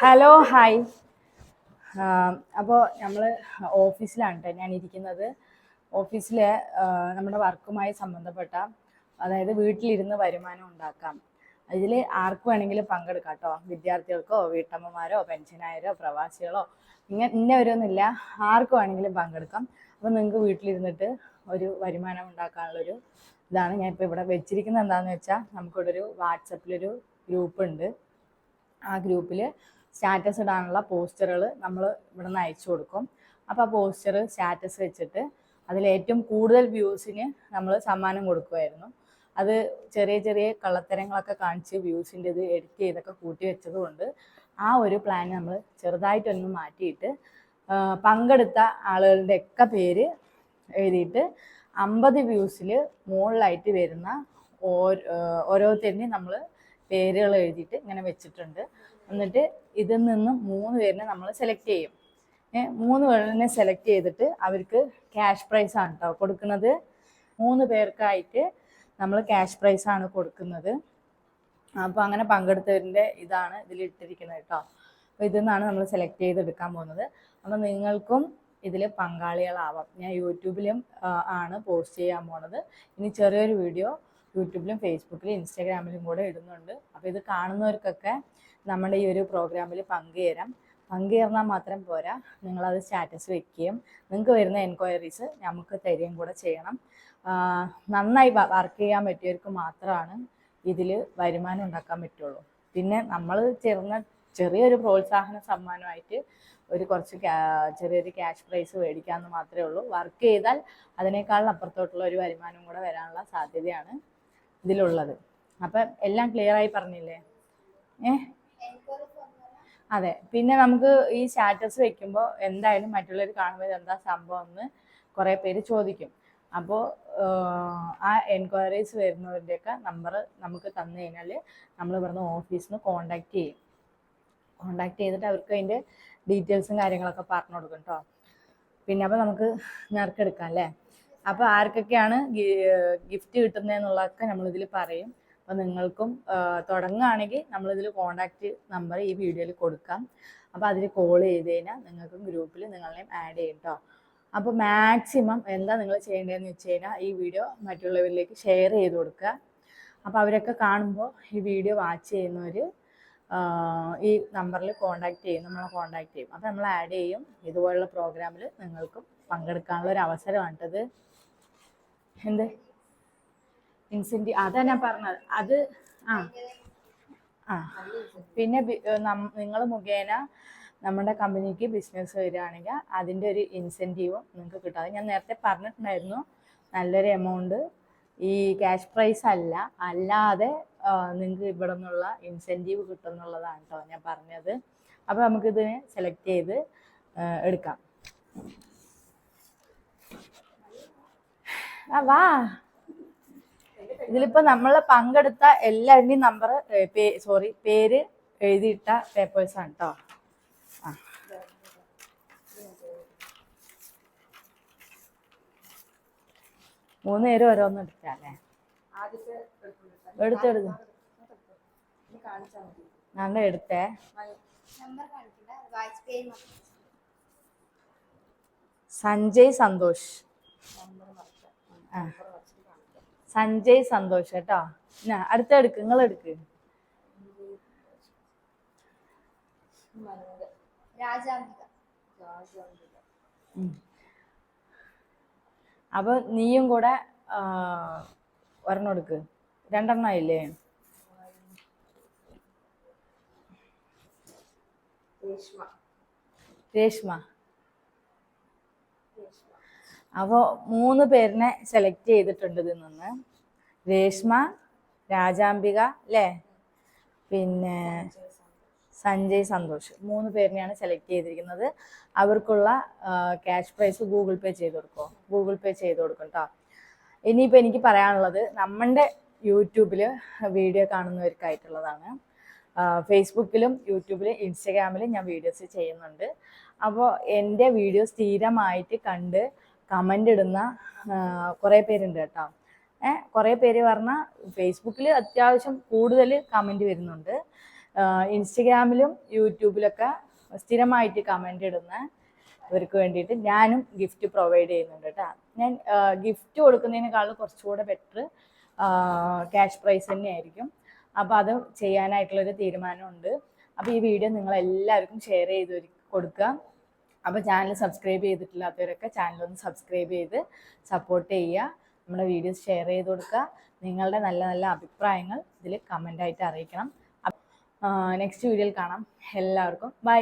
Hello hi. അപ്പോൾ നമ്മൾ ഓഫീസിലാണ് കേട്ടോ ഞാൻ ഇരിക്കുന്നത്. ഓഫീസിലെ നമ്മുടെ വർക്കുമായി സംബന്ധപ്പെട്ട, അതായത് വീട്ടിലിരുന്ന് വരുമാനം ഉണ്ടാക്കാം, ഇതിൽ ആർക്ക് വേണമെങ്കിലും പങ്കെടുക്കാം കേട്ടോ. വിദ്യാർത്ഥികൾക്കോ വീട്ടമ്മമാരോ പെൻഷനായരോ പ്രവാസികളോ ഇന്നവരൊന്നുമില്ല, ആർക്ക് വേണമെങ്കിലും പങ്കെടുക്കാം. അപ്പോൾ നിങ്ങൾക്ക് വീട്ടിലിരുന്നിട്ട് ഒരു വരുമാനം ഉണ്ടാക്കാനുള്ളൊരു ഇതാണ് ഞാൻ ഇപ്പോൾ ഇവിടെ വെച്ചിരിക്കുന്നത്. എന്താണെന്ന് വെച്ചാൽ നമുക്കിവിടെ ഒരു വാട്സപ്പിലൊരു ഗ്രൂപ്പ് ഉണ്ട്. ആ ഗ്രൂപ്പിൽ സ്റ്റാറ്റസ് ഇടാനുള്ള പോസ്റ്ററുകൾ നമ്മൾ ഇവിടെ നിന്ന് അയച്ചു കൊടുക്കും. അപ്പോൾ ആ പോസ്റ്റർ സ്റ്റാറ്റസ് വെച്ചിട്ട് അതിലേറ്റവും കൂടുതൽ വ്യൂസിന് നമ്മൾ സമ്മാനം കൊടുക്കുമായിരുന്നു. അത് ചെറിയ ചെറിയ കള്ളത്തരങ്ങളൊക്കെ കാണിച്ച് വ്യൂസിൻ്റെ ഇത് എഡിറ്റ് ചെയ്തൊക്കെ കൂട്ടി വെച്ചതുകൊണ്ട് ആ ഒരു പ്ലാൻ നമ്മൾ ചെറുതായിട്ടൊന്ന് മാറ്റിയിട്ട് പങ്കെടുത്ത ആളുകളുടെ ഒക്കെ പേര് എഴുതിയിട്ട് 50 വ്യൂസിൽ മുകളിലായിട്ട് വരുന്ന ഓരോരുത്തരിനെയും നമ്മൾ പേരുകൾ എഴുതിയിട്ട് ഇങ്ങനെ വെച്ചിട്ടുണ്ട്. എന്നിട്ട് ഇതിൽ നിന്നും 3 പേരിനെ നമ്മൾ സെലക്ട് ചെയ്യും. 3 പേരിനെ സെലക്ട് ചെയ്തിട്ട് അവർക്ക് ക്യാഷ് പ്രൈസാണ് കേട്ടോ കൊടുക്കുന്നത്. 3 പേർക്കായിട്ട് നമ്മൾ ക്യാഷ് പ്രൈസാണ് കൊടുക്കുന്നത്. അപ്പോൾ അങ്ങനെ പങ്കെടുത്തവരിൻ്റെ ഇതാണ് ഇതിലിട്ടിരിക്കുന്നത് കേട്ടോ. അപ്പോൾ ഇതിൽ നിന്നാണ് നമ്മൾ സെലക്ട് ചെയ്തെടുക്കാൻ പോകുന്നത്. അപ്പോൾ നിങ്ങൾക്കും ഇതിൽ പങ്കാളികളാവാം. ഞാൻ യൂട്യൂബിലും ആണ് പോസ്റ്റ് ചെയ്യാൻ പോണത്. ഇനി ചെറിയൊരു വീഡിയോ യൂട്യൂബിലും ഫേസ്ബുക്കിലും ഇൻസ്റ്റാഗ്രാമിലും കൂടെ ഇടുന്നുണ്ട്. അപ്പോൾ ഇത് കാണുന്നവർക്കൊക്കെ നമ്മുടെ ഈ ഒരു പ്രോഗ്രാമിൽ പങ്കുചേർന്നാൽ മാത്രം പോരാ, നിങ്ങളത് സ്റ്റാറ്റസ് വെക്കുകയും നിങ്ങൾക്ക് വരുന്ന എൻക്വയറീസ് നമുക്ക് തരികയും കൂടെ ചെയ്യണം. നന്നായി വർക്ക് ചെയ്യാൻ പറ്റിയവർക്ക് മാത്രമാണ് ഇതിൽ വരുമാനം ഉണ്ടാക്കാൻ പറ്റുള്ളൂ. പിന്നെ നമ്മൾ ചെറിയൊരു പ്രോത്സാഹന സമ്മാനമായിട്ട് കുറച്ച് ചെറിയൊരു ക്യാഷ് പ്രൈസ് മേടിക്കാമെന്ന് മാത്രമേ ഉള്ളൂ. വർക്ക് ചെയ്താൽ അതിനേക്കാളും അപ്പുറത്തോട്ടുള്ള ഒരു വരുമാനം കൂടെ വരാനുള്ള സാധ്യതയാണ് ഇതിലുള്ളത്. അപ്പം എല്ലാം ക്ലിയറായി പറഞ്ഞില്ലേ? അതെ. പിന്നെ നമുക്ക് ഈ സ്റ്റാറ്റസ് വെക്കുമ്പോൾ എന്തായാലും മറ്റുള്ളവർ കാണുമ്പോൾ എന്താ സംഭവം എന്ന് കുറേ പേര് ചോദിക്കും. അപ്പോൾ ആ എൻക്വയറീസ് വരുന്നവരുടെയൊക്കെ നമ്പർ നമുക്ക് തന്നു കഴിഞ്ഞാൽ നമ്മൾ ഇവിടുന്ന് ഓഫീസിൽ നിന്ന് കോണ്ടാക്ട് ചെയ്തിട്ട് അവർക്ക് അതിൻ്റെ ഡീറ്റെയിൽസും കാര്യങ്ങളൊക്കെ പറഞ്ഞു കൊടുക്കും കേട്ടോ. പിന്നെ അപ്പോൾ നമുക്ക് നറുക്കെടുക്കാം അല്ലേ? അപ്പോൾ ആർക്കൊക്കെയാണ് ഗിഫ്റ്റ് കിട്ടുന്നതെന്നുള്ളതൊക്കെ നമ്മളിതിൽ പറയും. അപ്പോൾ നിങ്ങൾക്കും തുടങ്ങുകയാണെങ്കിൽ നമ്മളിതിൽ കോണ്ടാക്റ്റ് നമ്പർ ഈ വീഡിയോയിൽ കൊടുക്കാം. അപ്പോൾ അതിൽ കോൾ ചെയ്ത് കഴിഞ്ഞാൽ നിങ്ങൾക്കും ഗ്രൂപ്പിൽ നിങ്ങളെയും ആഡ് ചെയ്യും കേട്ടോ. അപ്പോൾ മാക്സിമം എന്താ നിങ്ങൾ ചെയ്യേണ്ടതെന്ന് വെച്ച് കഴിഞ്ഞാൽ ഈ വീഡിയോ മറ്റുള്ളവരിലേക്ക് ഷെയർ ചെയ്ത് കൊടുക്കുക. അപ്പോൾ അവരൊക്കെ കാണുമ്പോൾ ഈ വീഡിയോ വാച്ച് ചെയ്യുന്നവർ ഈ നമ്പറിൽ നമ്മളെ കോണ്ടാക്ട് ചെയ്യും. അപ്പോൾ നമ്മൾ ആഡ് ചെയ്യും. ഇതുപോലുള്ള പ്രോഗ്രാമിൽ നിങ്ങൾക്കും പങ്കെടുക്കാനുള്ള ഒരു അവസരമാണിട്ടത്. എന്ത് ഇൻസെൻറ്റീവ്? അതാ ഞാൻ പറഞ്ഞത്. അത് പിന്നെ നിങ്ങൾ മുഖേന നമ്മുടെ കമ്പനിക്ക് ബിസിനസ് വരികയാണെങ്കിൽ അതിൻ്റെ ഒരു ഇൻസെൻറ്റീവും നിങ്ങൾക്ക് കിട്ടും. അത് ഞാൻ നേരത്തെ പറഞ്ഞിട്ടുണ്ടായിരുന്നു. നല്ലൊരു എമൗണ്ട് ഈ ക്യാഷ് പ്രൈസ് അല്ലാതെ നിങ്ങൾക്ക് ഇവിടെ നിന്നുള്ള ഇൻസെൻറ്റീവ് കിട്ടുമെന്നുള്ളതാണ് കേട്ടോ ഞാൻ പറഞ്ഞത്. അപ്പോൾ നമുക്കിതിനെ സെലക്ട് ചെയ്ത് എടുക്കാം. വാ. ഇതിലിപ്പോൾ നമ്മൾ പങ്കെടുത്ത എല്ലാവരുടെയും പേര് എഴുതിയിട്ട പേപ്പേഴ്സാണ് കേട്ടോ. 3 പേരും ഓരോന്നും എടുക്കാല്ലേ? എടുത്തെടുക്കും. നല്ല എടുത്തേ. സഞ്ജയ് സന്തോഷ്. സഞ്ജയ് സന്തോഷ് കേട്ടോ. അടുത്തെടുക്ക്, നിങ്ങളെടുക്ക്. അപ്പൊ നീയും കൂടെ ഒരെണ്ണം എടുക്ക്. 2 എണ്ണം ആയില്ലേ? രേഷ്മ. അപ്പോൾ 3 പേരിനെ സെലക്ട് ചെയ്തിട്ടുണ്ട് ഇതിൽ നിന്ന്. രേഷ്മ, രാജാംബിക അല്ലേ, പിന്നെ സഞ്ജയ് സന്തോഷ്. 3 പേരിനെയാണ് സെലക്ട് ചെയ്തിരിക്കുന്നത്. അവർക്കുള്ള ക്യാഷ് പ്രൈസ് ഗൂഗിൾ പേ ചെയ്ത് കൊടുക്കും കേട്ടോ. ഇനിയിപ്പോൾ എനിക്ക് പറയാനുള്ളത് നമ്മുടെ യൂട്യൂബിൽ വീഡിയോ കാണുന്നവർക്കായിട്ടുള്ളതാണ്. ഫേസ്ബുക്കിലും യൂട്യൂബിലും ഇൻസ്റ്റഗ്രാമിലും ഞാൻ വീഡിയോസ് ചെയ്യുന്നുണ്ട്. അപ്പോൾ എൻ്റെ വീഡിയോ സ്ഥിരമായിട്ട് കണ്ട് കമൻ്റ് ഇടുന്ന കുറേ പേരുണ്ട് കേട്ടോ. കുറേ പേര് പറഞ്ഞാൽ ഫേസ്ബുക്കിൽ അത്യാവശ്യം കൂടുതൽ കമൻറ്റ് വരുന്നുണ്ട്. ഇൻസ്റ്റഗ്രാമിലും യൂട്യൂബിലൊക്കെ സ്ഥിരമായിട്ട് കമൻ്റ് ഇടുന്ന ഇവർക്ക് വേണ്ടിയിട്ട് ഞാനും ഗിഫ്റ്റ് പ്രൊവൈഡ് ചെയ്യുന്നുണ്ട് കേട്ടോ. ഞാൻ ഗിഫ്റ്റ് കൊടുക്കുന്നതിനേക്കാളും കുറച്ചുകൂടെ ബെറ്റർ ക്യാഷ് പ്രൈസ് തന്നെയായിരിക്കും. അപ്പോൾ അത് ചെയ്യാനായിട്ടുള്ളൊരു തീരുമാനമുണ്ട്. അപ്പോൾ ഈ വീഡിയോ നിങ്ങളെല്ലാവർക്കും ഷെയർ ചെയ്ത് കൊടുക്കുക. അപ്പോൾ ചാനൽ സബ്സ്ക്രൈബ് ചെയ്തിട്ടില്ലാത്തവരൊക്കെ ചാനലൊന്ന് സബ്സ്ക്രൈബ് ചെയ്ത് സപ്പോർട്ട് ചെയ്യുക. നമ്മുടെ വീഡിയോസ് ഷെയർ ചെയ്ത് കൊടുക്കുക. നിങ്ങളുടെ നല്ല നല്ല അഭിപ്രായങ്ങൾ ഇതിൽ കമൻ്റായിട്ട് അറിയിക്കണം. നെക്സ്റ്റ് വീഡിയോയിൽ കാണാം. എല്ലാവർക്കും ബൈ.